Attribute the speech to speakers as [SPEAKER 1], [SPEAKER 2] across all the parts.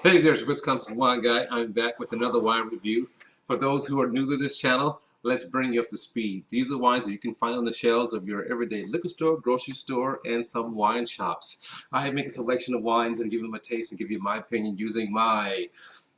[SPEAKER 1] Hey, there's Wisconsin Wine Guy. I'm back with another wine review. For those who are new to this channel, let's bring you up to speed. These are wines that you can find on the shelves of your everyday liquor store, grocery store, and some wine shops. I make a selection of wines and give them a taste and give you my opinion using my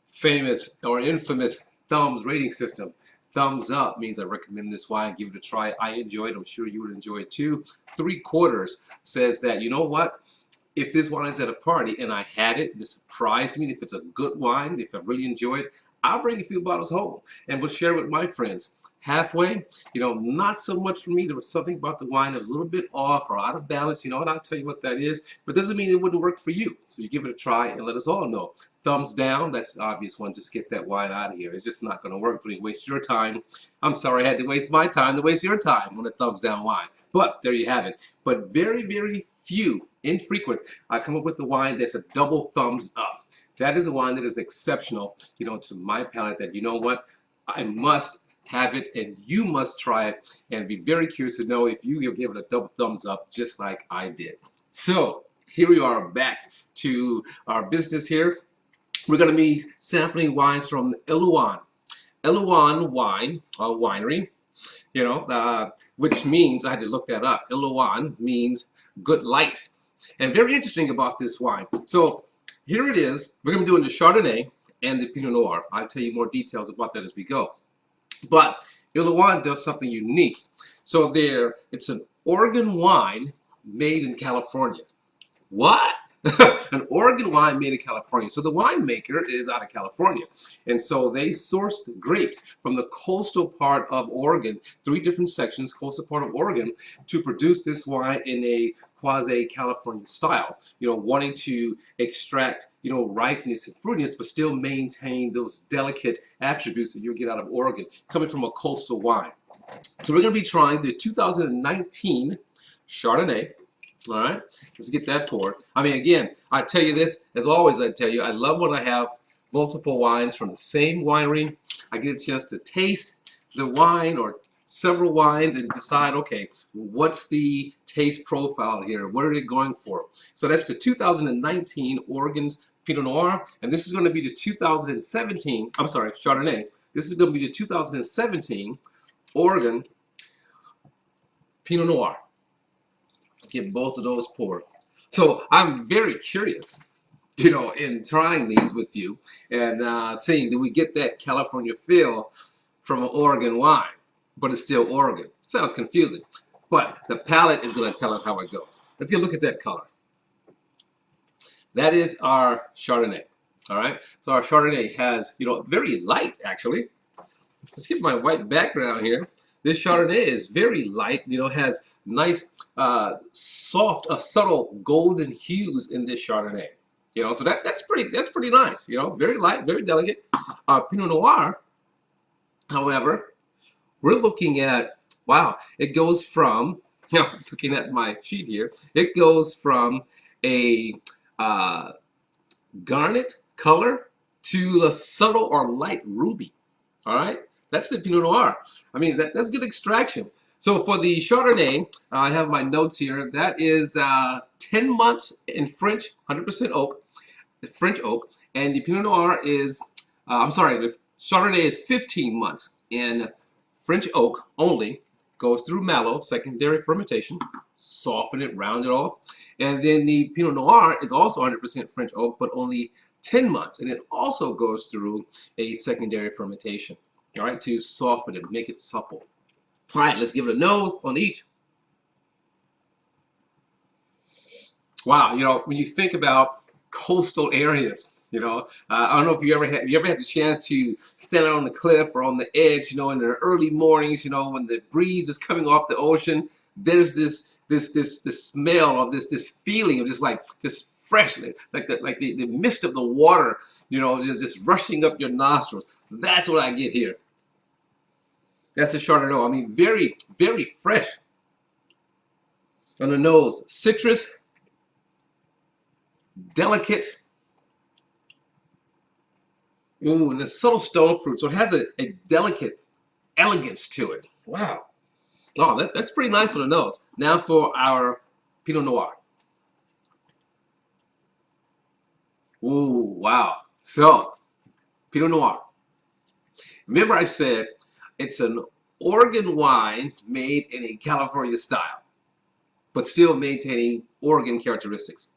[SPEAKER 1] famous or infamous thumbs rating system. Thumbs up means I recommend this wine, give it a try. I enjoy it. I'm sure you would enjoy it too. 3/4 says that, you know what? If this wine is at a party and I had it and it surprised me, if it's a good wine, if I really enjoy it, I'll bring a few bottles home and we'll share it with my friends. Halfway, not so much for me. There was something about the wine that was a little bit off or out of balance, and I'll tell you what that is, but doesn't mean it wouldn't work for you. So you give it a try and let us all know. Thumbs down, that's the obvious one. Just get that wine out of here. It's just not going to work. Don't waste your time. I'm sorry I had to waste my time to waste your time on a thumbs down wine. But there you have it. But very, very few, infrequent, I come up with a wine that's a double thumbs up. That is a wine that is exceptional, to my palate, that you know what, I must have it and you must try it, and be very curious to know if you give it a double thumbs up just like I did. So here we are back to our business here. We're going to be sampling wines from Elouan. Elouan wine, winery, which means, I had to look that up. Elouan means good light. And very interesting about this wine. So here it is. We're going to be doing the Chardonnay and the Pinot Noir. I'll tell you more details about that as we go. But Elouan does something unique. So it's an Oregon wine made in California. What? An Oregon wine made in California. So the winemaker is out of California. And so they sourced grapes from the coastal part of Oregon, 3 different sections, coastal part of Oregon, to produce this wine in a quasi-California style. Wanting to extract, ripeness and fruitiness, but still maintain those delicate attributes that you'll get out of Oregon, coming from a coastal wine. So we're going to be trying the 2019 Chardonnay. All right, let's get that poured. I mean, again, I tell you this, as always I tell you, I love when I have multiple wines from the same winery. I get a chance to taste the wine or several wines and decide, okay, what's the taste profile here? What are they going for? So that's the 2019 Oregon's Pinot Noir, and this is going to be the 2017, I'm sorry, Chardonnay. This is going to be the 2017 Oregon Pinot Noir. Get both of those poured. So I'm very curious, in trying these with you and seeing, do we get that California feel from an Oregon wine, but it's still Oregon? Sounds confusing, but the palate is going to tell us how it goes. Let's get a look at that color. That is our Chardonnay. All right, so our Chardonnay has, very light actually. Let's get my white background here. This Chardonnay is very light, has nice, soft, subtle golden hues in this Chardonnay. So that's pretty nice. Very light, very delicate. Pinot Noir, however, we're looking at, wow, it goes from, looking at my sheet here, it goes from a garnet color to a subtle or light ruby. All right. That's the Pinot Noir. I mean, that's good extraction. So for the Chardonnay, I have my notes here. That is 10 months in French, 100% oak, French oak. And the Pinot Noir is, the Chardonnay is 15 months in French oak only. Goes through mallow, secondary fermentation, soften it, round it off. And then the Pinot Noir is also 100% French oak, but only 10 months. And it also goes through a secondary fermentation. All right, to soften it, make it supple. All right, let's give it a nose on each. Wow, when you think about coastal areas, I don't know if you ever had the chance to stand out on the cliff or on the edge, in the early mornings, when the breeze is coming off the ocean. There's this smell of this feeling of just fresh, like the mist of the water, just rushing up your nostrils. That's what I get here. That's the Chardonnay. I mean, very, very fresh on the nose. Citrus, delicate. Ooh, and the subtle stone fruit. So it has a delicate elegance to it. Wow. Oh, that's pretty nice on the nose. Now for our Pinot Noir. Ooh, wow. So, Pinot Noir. Remember I said it's an Oregon wine made in a California style, but still maintaining Oregon characteristics.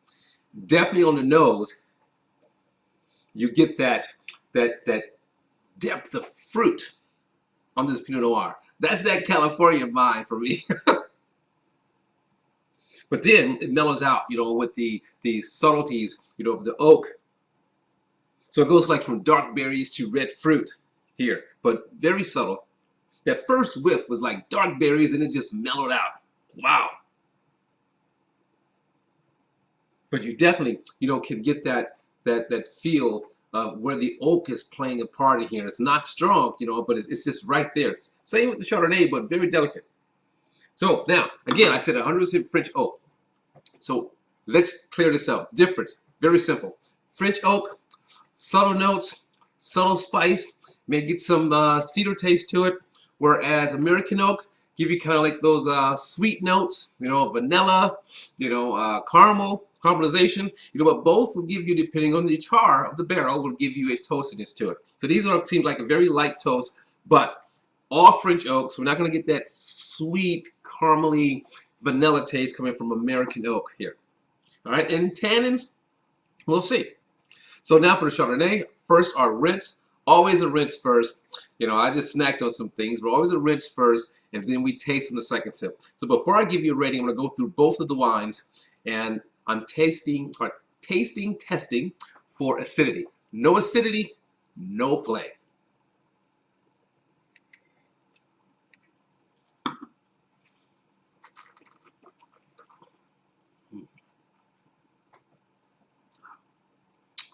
[SPEAKER 1] Definitely on the nose, you get that depth of fruit on this Pinot Noir. That's that California vibe for me. But then it mellows out, you know, with the subtleties, you know, of the oak. So it goes like from dark berries to red fruit here, but very subtle. That first whiff was like dark berries and it just mellowed out. Wow. But you definitely, you know, can get that feel of where the oak is playing a part in here. It's not strong, you know, but it's just right there. Same with the Chardonnay, but very delicate. So now, again, I said 100% French oak. So let's clear this up. Difference, very simple. French oak, subtle notes, subtle spice, may get some cedar taste to it, whereas American oak give you kind of like those sweet notes, you know, vanilla, you know, caramelization, you know, but both will give you, depending on the char of the barrel, will give you a toastiness to it. So these are seem like a very light toast, but all French oak, so we're not going to get that sweet, caramely, vanilla taste coming from American oak here. All right, and tannins, we'll see. So now for the Chardonnay, first our rinse. Always a rinse first. You know, I just snacked on some things, but always a rinse first, and then we taste from the second sip. So before I give you a rating, I'm going to go through both of the wines, and I'm testing for acidity. No acidity, no play.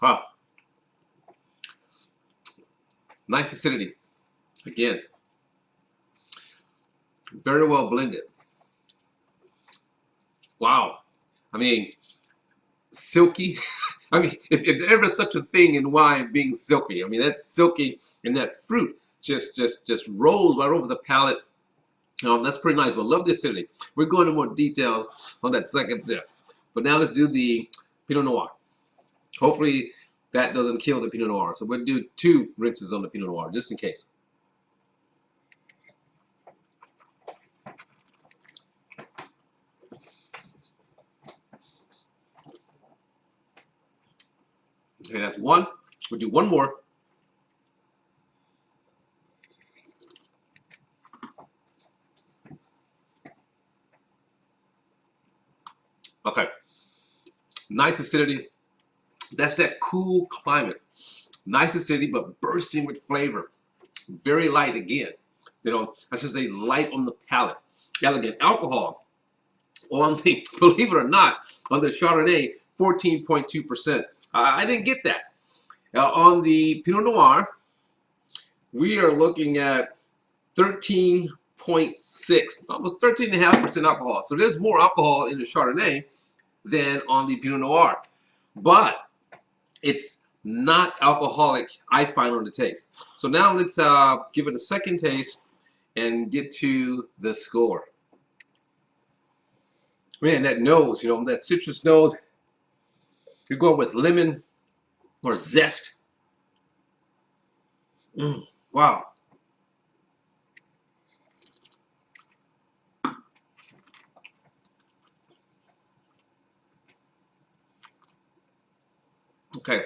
[SPEAKER 1] Wow. Nice acidity. Again, very well blended. Wow. I mean, silky. I mean, if there's ever such a thing in wine being silky, I mean, that's silky, and that fruit just rolls right over the palate. That's pretty nice, but love the acidity. We're going into more details on that second sip. But now let's do the Pinot Noir. Hopefully that doesn't kill the Pinot Noir. So we'll do 2 rinses on the Pinot Noir, just in case. Okay, that's 1. We'll do 1 more. Okay. Nice acidity. That's that cool climate. Nice acidity, but bursting with flavor. Very light again. You know, I should say light on the palate. Elegant alcohol on the, believe it or not, on the Chardonnay, 14.2%. I didn't get that. Now on the Pinot Noir, we are looking at 13.6, almost 13.5% alcohol. So there's more alcohol in the Chardonnay than on the Pinot Noir. But it's not alcoholic, I find, on the taste. So now let's give it a second taste and get to the score. Man, that nose, you know, that citrus nose. You're going with lemon or zest. Wow. Okay.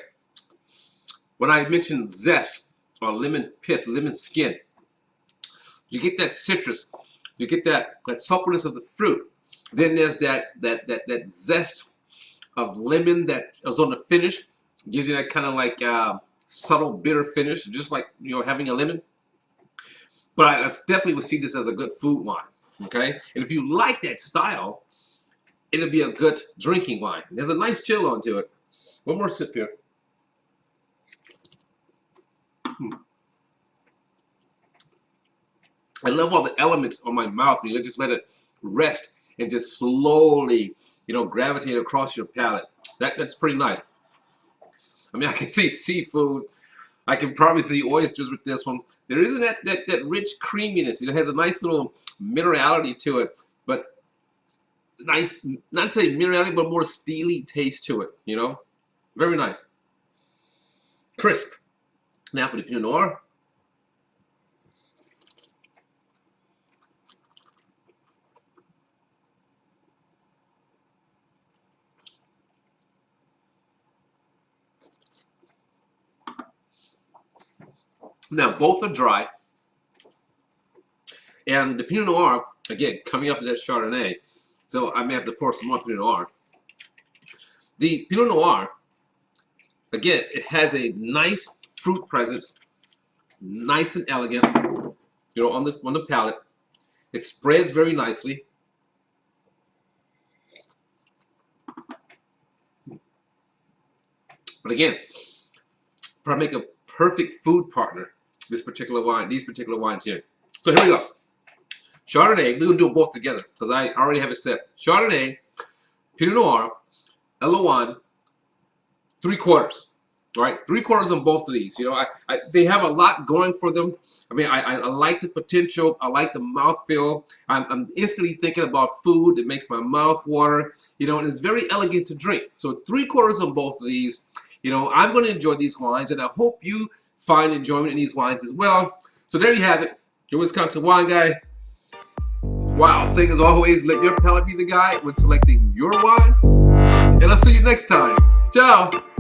[SPEAKER 1] When I mentioned zest or lemon pith, lemon skin, you get that citrus, you get that suppleness of the fruit. Then there's that zest of lemon that is on the finish, gives you that kind of like subtle bitter finish, just like, you know, having a lemon. But I definitely would see this as a good food wine. Okay, and if you like that style, it'll be a good drinking wine. There's a nice chill onto it. One more sip here. I love all the elements on my mouth. You just let it rest and just slowly, you know, gravitate across your palate. That's pretty nice. I mean, I can see seafood. I can probably see oysters with this one. There isn't that rich creaminess. It has a nice little minerality to it, but nice, not say minerality, but more steely taste to it, you know? Very nice. crisp. Now for the Pinot Noir. Now both are dry. And the Pinot Noir, again, coming up to that Chardonnay, so I may have to pour some more Pinot Noir. The Pinot Noir, again, it has a nice fruit presence, nice and elegant, you know, on the palate. It spreads very nicely. But again, probably make a perfect food partner, this particular wine, these particular wines here. So here we go. Chardonnay, we're going to do them both together because I already have it set. Chardonnay, Pinot Noir, Elouan, 3/4. All right, 3/4 on both of these. You know, they have a lot going for them. I mean, I like the potential. I like the mouthfeel. I'm instantly thinking about food. It makes my mouth water. You know, and it's very elegant to drink. So 3/4 on both of these. You know, I'm going to enjoy these wines, and I hope you find enjoyment in these wines as well. So there you have it. Your Wisconsin wine guy. Wow, saying as always, let your palate be the guide when selecting your wine. And I'll see you next time. Ciao.